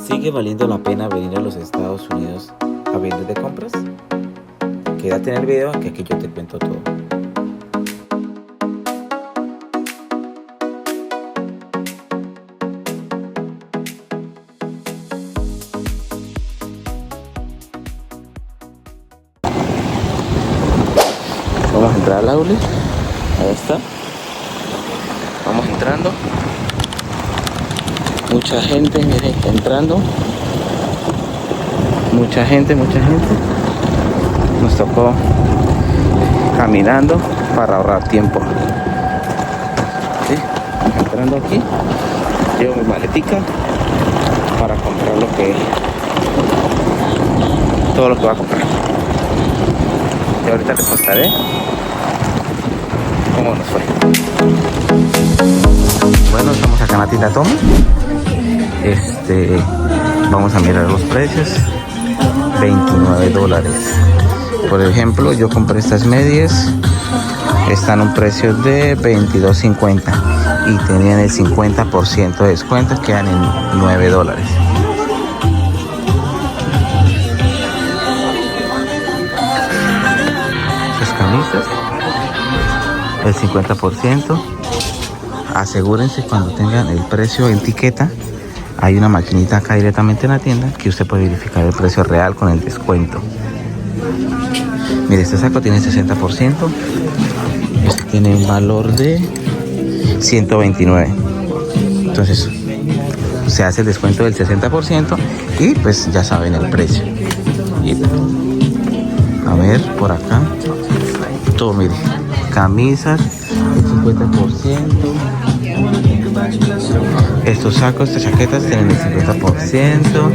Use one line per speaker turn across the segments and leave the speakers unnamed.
¿Sigue valiendo la pena venir a los Estados Unidos a vender de compras? Quédate en el video que aquí yo te cuento todo. Vamos a entrar al outlet. Ahí está. Vamos entrando. Mucha gente, miren, entrando. Mucha gente. Nos tocó caminando para ahorrar tiempo. ¿Sí? Entrando aquí, llevo mi maletica para comprar todo lo que voy a comprar. Y ahorita les contaré cómo nos fue. Bueno, estamos acá en la tienda Tommy. Vamos a mirar los precios. $29. Por ejemplo, yo compré estas medias. Están a un precio de $22.50 y tenían el 50% de descuento, quedan en $9. Estas camisas, el 50%. Asegúrense cuando tengan el precio en etiqueta. Hay una maquinita acá directamente en la tienda que usted puede verificar el precio real con el descuento. Mire, este saco tiene 60%. Este tiene un valor de $129. Entonces se hace el descuento del 60% y pues ya saben el precio. Y, a ver, por acá todo, mire, camisas el 50%. Estos sacos, estas chaquetas tienen el 50%.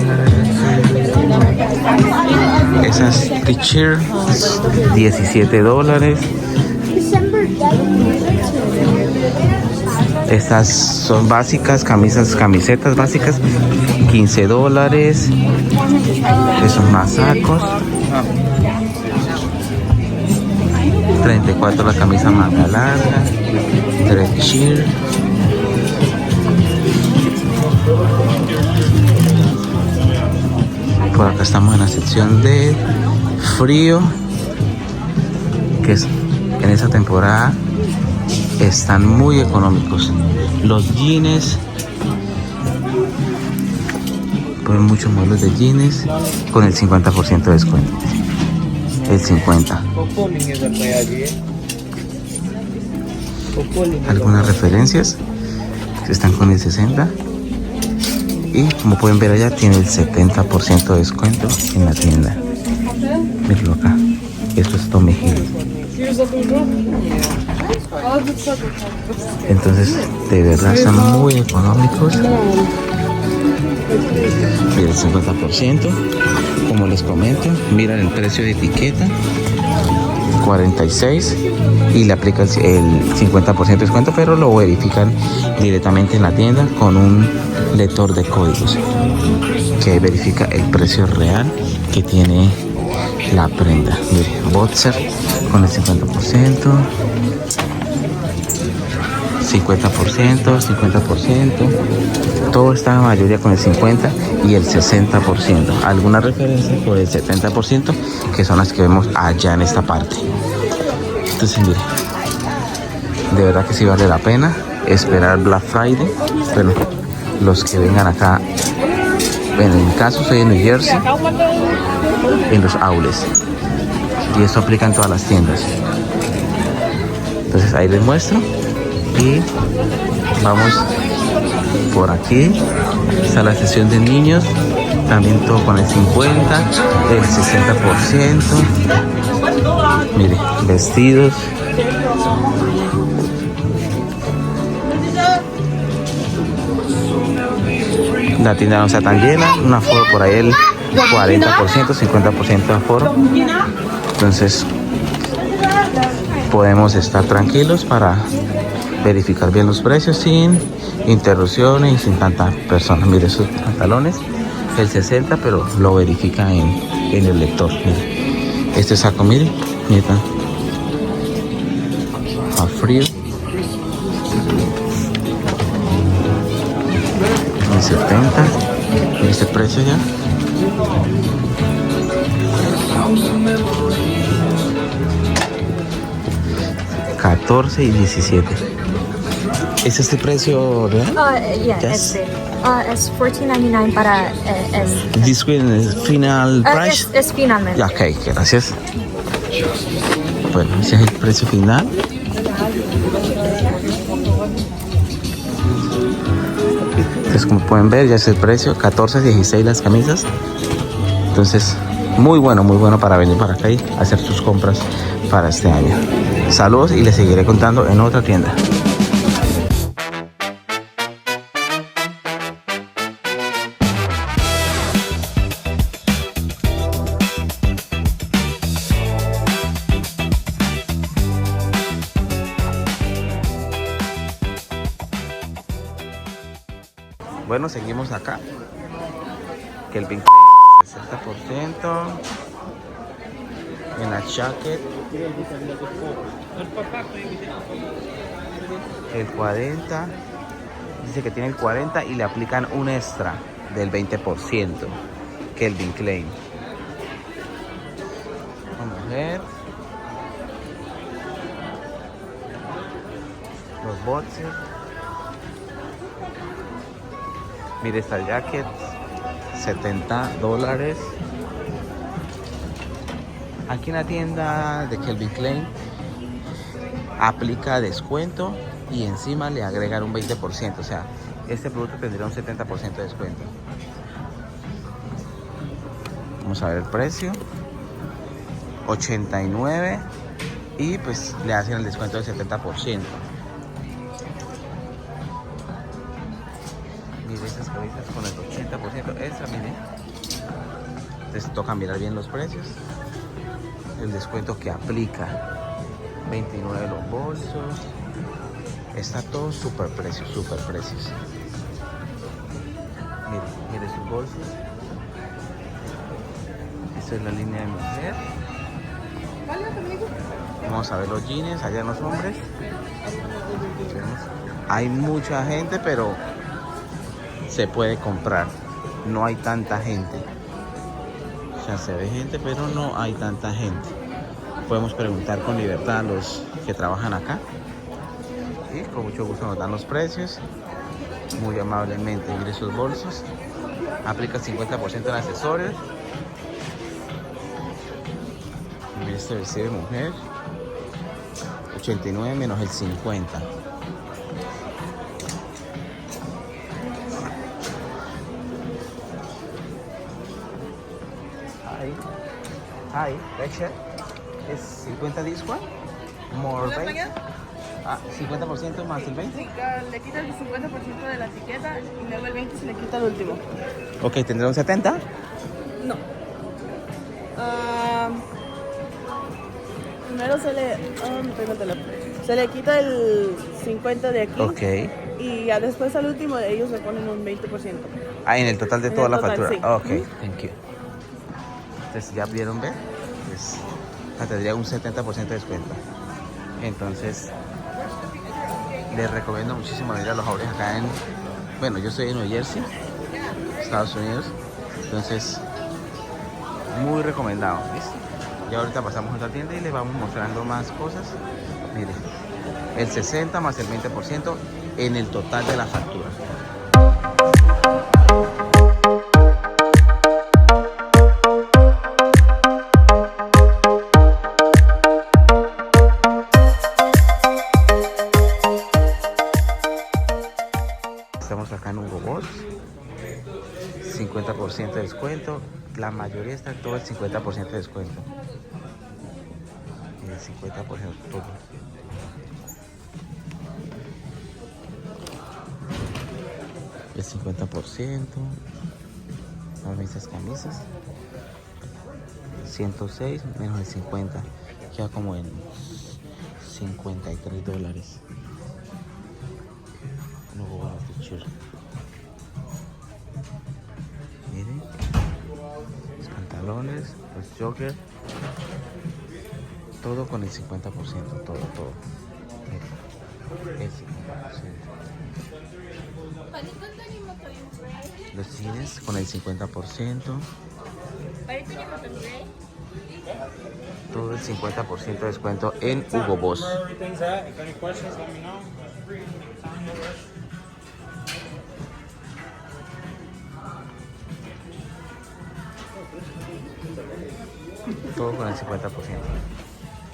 Esas t-shirts, $17. Estas son básicas, camisetas básicas, $15. Esos más sacos. 34 la camisa manga larga. T-shirt. Por acá estamos en la sección de frío, que es en esa temporada están muy económicos. Los jeans, ponen muchos modelos de jeans con el 50% de descuento. El 50%. Algunas referencias que están con el 60%. Y como pueden ver allá, tiene el 70% de descuento en la tienda. Mírenlo acá. Esto es Tommy Hilfiger. Entonces, de verdad, están muy económicos. Miren, el 50%. Como les comento, miran el precio de etiqueta. $46 y le aplica el 50% de descuento, pero lo verifican directamente en la tienda con un lector de códigos que verifica el precio real que tiene la prenda. Mire, boxer con el 50%, 50%, todo está la mayoría con el 50% y el 60%. Algunas referencias por el 70%, que son las que vemos allá en esta parte. Entonces, mire, de verdad que sí vale la pena esperar Black Friday. Pero los que vengan acá, bueno, en mi caso estoy en New Jersey, en los outlets, y esto aplica en todas las tiendas. Entonces ahí les muestro. Y vamos por aquí. Está la sección de niños. También todo con el 50%, el 60%. Mire, vestidos. La tienda no está tan llena. Un aforo por ahí el 40%, 50% de aforo. Entonces podemos estar tranquilos para verificar bien los precios sin interrupciones y sin tantas personas. Mire, esos pantalones, el 60%, pero lo verifica en el lector. Mire, este saco, mire, a frío, el 70%, el precio ya. $14.17. ¿Ese es el precio real?
Yeah,
Yes.
es $14.99 para
This one is final price.
es finalmente.
Ya, ok, gracias. Bueno, ese es el precio final. Entonces, como pueden ver, ya es el precio. $14.16 las camisas. Entonces, muy bueno para venir para acá y hacer sus compras para este año. Saludos y les seguiré contando en otra tienda. Bueno, seguimos acá. Calvin Klein, 60%. En la jacket, el 40%. Dice que tiene el 40% y le aplican un extra del 20%. Calvin Klein. Vamos a ver. Los boxers. Mire esta jacket, $70. Aquí en la tienda de Calvin Klein aplica descuento y encima le agregan un 20%. O sea, este producto tendría un 70% de descuento. Vamos a ver el precio. $89 y pues le hacen el descuento del 70%. Mire estas camisas con el 80%. Esa, mire. Entonces toca mirar bien los precios. El descuento que aplica. $29 los bolsos. Está todo super precios. Mire sus bolsos. Esta es la línea de mujer. Vamos a ver los jeans allá en los hombres. Hay mucha gente, pero se puede comprar. No hay tanta gente. O sea, se ve gente, pero no hay tanta gente. Podemos preguntar con libertad a los que trabajan acá. Y con mucho gusto nos dan los precios. Muy amablemente. Mire sus bolsos. Aplica 50% en accesorios. Mire este vestido de mujer. 89 menos el 50. Hi, Rachel. ¿Es 50 this one? More base? 50% más el 20%.
Sí, le quita el 50% de la etiqueta y luego el 20% se le quita el último.
Ok, ¿tendrá un 70%?
No. Primero se le quita el 50% de aquí.
Ok.
Y ya después al último ellos le ponen un 20%.
En el total de
En
toda
el
la
total,
factura.
sí.
Ok, thank you. Entonces, ¿ya pudieron ver? Pues, tendría un 70% de descuento. Entonces, les recomiendo muchísimo ir a los Outlets acá en... Bueno, yo estoy en New Jersey, Estados Unidos. Entonces, muy recomendado, ¿ves? Ya ahorita pasamos a otra tienda y les vamos mostrando más cosas. Miren, el 60 más el 20% en el total de la factura. Estamos acá en Hugo Boss, 50% de descuento. La mayoría está todo el 50% de descuento. Y el 50% todo. El 50%. Las mismas camisas. 106 menos el 50. Queda como en $53. No voy a fichar. Miren. Los pantalones, los joggers. Todo con el 50%. Todo. Miren. El 50%. Los jeans con el 50%. Todo el 50% de descuento en Hugo Boss. Todo con el 50%.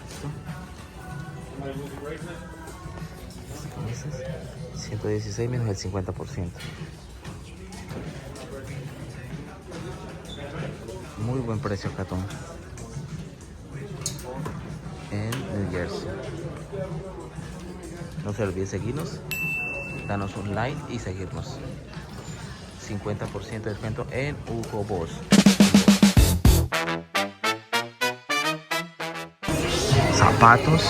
¿Listo? 116 menos el 50%. Muy buen precio, Catón. En New Jersey. No se olvide seguirnos, danos un like y seguirnos. 50% de descuento en Hugo Boss. Zapatos.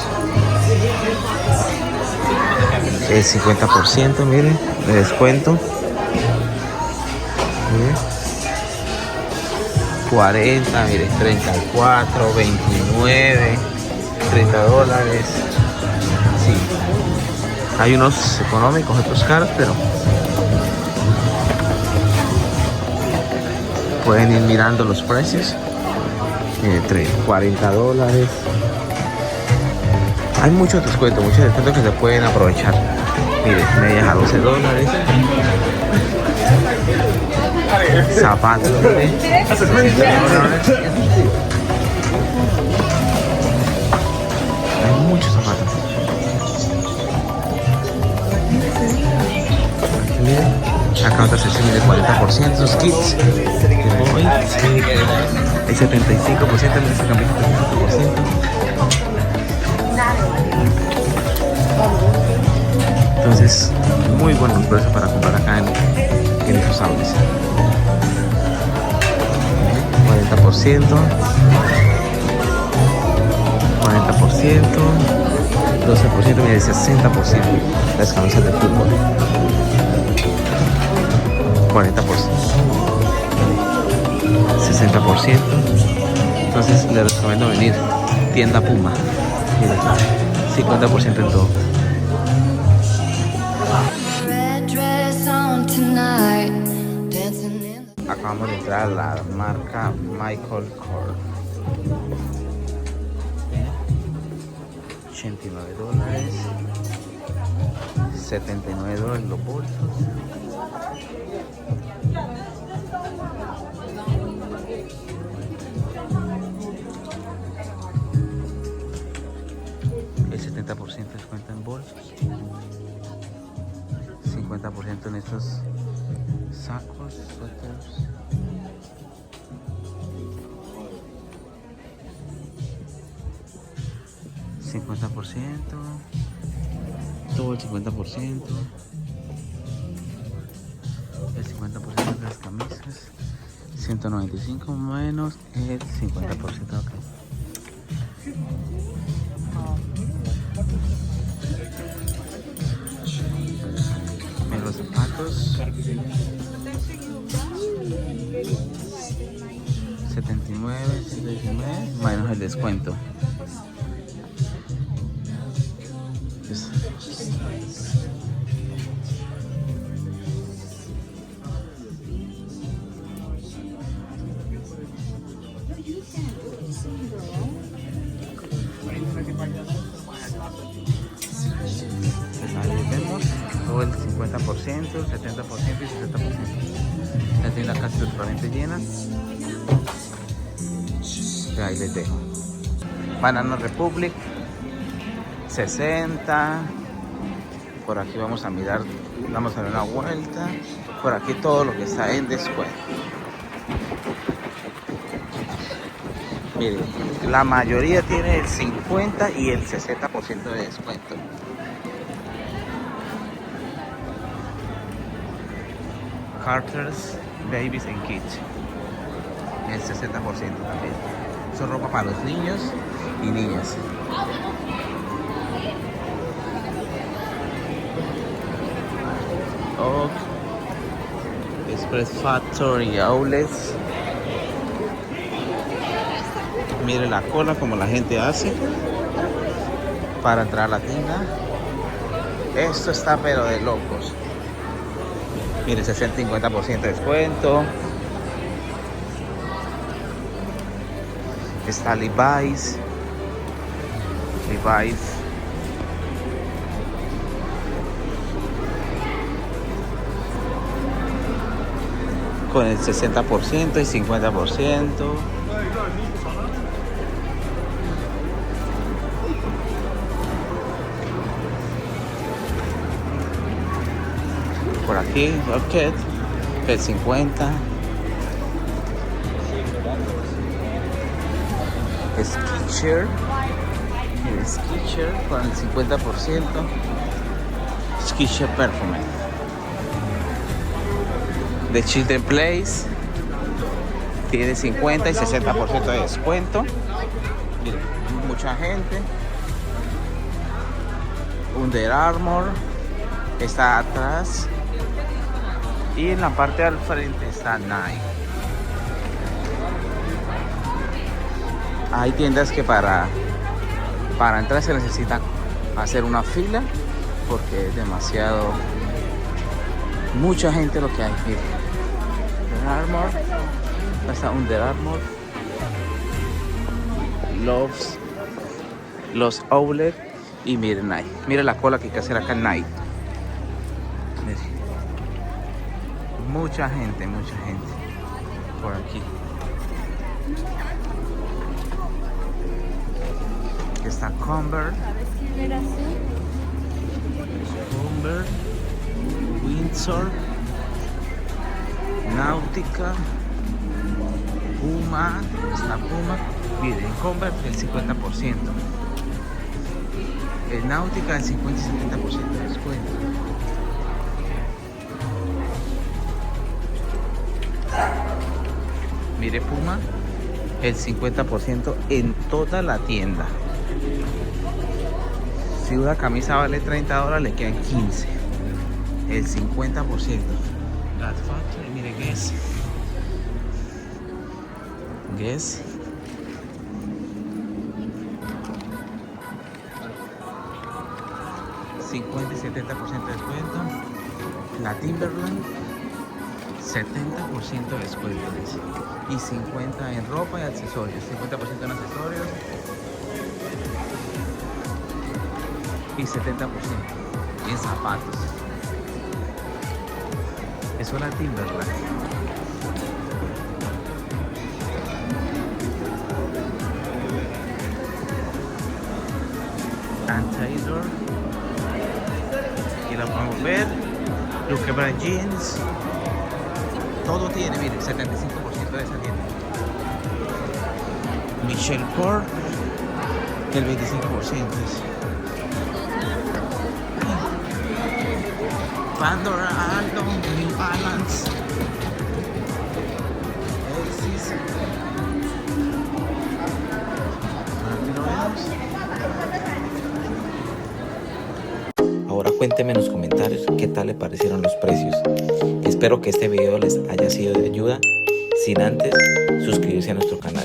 El 50%, miren, de descuento. Miren. 40, miren, 34, 29, $30. Sí. Hay unos económicos, otros caros, pero pueden ir mirando los precios. Entre $40. Hay muchos descuentos que se pueden aprovechar. Miren, medias a $12. Zapatos, miren, $60. Hay muchos zapatos. Aquí miren, acá otra sección de 40%, esos kits. El 75% de esa camisa, 75%. Entonces, muy buenos precios para comprar acá en esos audios. 40%, 40%, 12%, mire, 60% las camisas de fútbol. 40%, 60%. Entonces les recomiendo venir. Tienda Puma. Mira, 50% en todo. Acabamos de entrar a la marca Michael Kors. $89, $79 los bolsos. El 70% descuento en bolsos, 50% en estos sacos, suéteres. $50%, todo el 50%, el 50% de las camisas, 195 menos el 50%. Okay. En los zapatos, 79, 119 menos el descuento. Ahí vemos todo el 50%, el 70% y el 60%. La tienda casi totalmente llena. Ahí les dejo. Banana Republic 60. Por aquí vamos a mirar, vamos a dar una vuelta. Por aquí todo lo que está en descuento. Miren, la mayoría tiene el 50 y el 60% de descuento. Carter's Babies and Kids, el 60% también. Son ropa para los niños y niñas. Oak, Express Factory Outlets. Mire la cola como la gente hace para entrar a la tienda. Esto está pero de locos. Miren, 50% de descuento. Está Levi's. Con el 60% y 50%. Por aquí, Rocket, el 50. Skechers, el Skechers con el 50%. Skechers Perfume. The Children Place tiene 50 y 60% de descuento. Miren, mucha gente. Under Armour está atrás. Y en la parte al frente está Nike. Hay tiendas que para entrar se necesita hacer una fila porque es demasiado, mucha gente lo que hay. Miren, Under Armour, está Under Armour, los Outlet y miren Nike. Miren la cola que hay que hacer acá en Nike. Miren. Mucha gente por aquí. Aquí está Converse, Windsor, Nautica, Puma, está Puma. Miren, Converse el 50%. El Nautica el 50 y 70% de descuento. Mire, Puma, el 50% en toda la tienda. Si una camisa vale $30, le quedan 15. El 50%. That Factory, mire, Guess. $50 y 70% de descuento. La Timberland, 70% de descuento, dice. Y 50% en ropa y accesorios. 50% en accesorios. Y 70% en zapatos. Eso es la Timberland. And Taylor. Aquí la podemos ver. Luquebra Jeans. Todo tiene, miren, 75% de esa tienda. Michelle Kors, el 25%. Pandora, Aldo, New Balance, Exis. Aquí lo vemos. Ahora cuéntenme en los comentarios qué tal le parecieron los precios. Espero que este video les haya sido de ayuda, sin antes suscribirse a nuestro canal.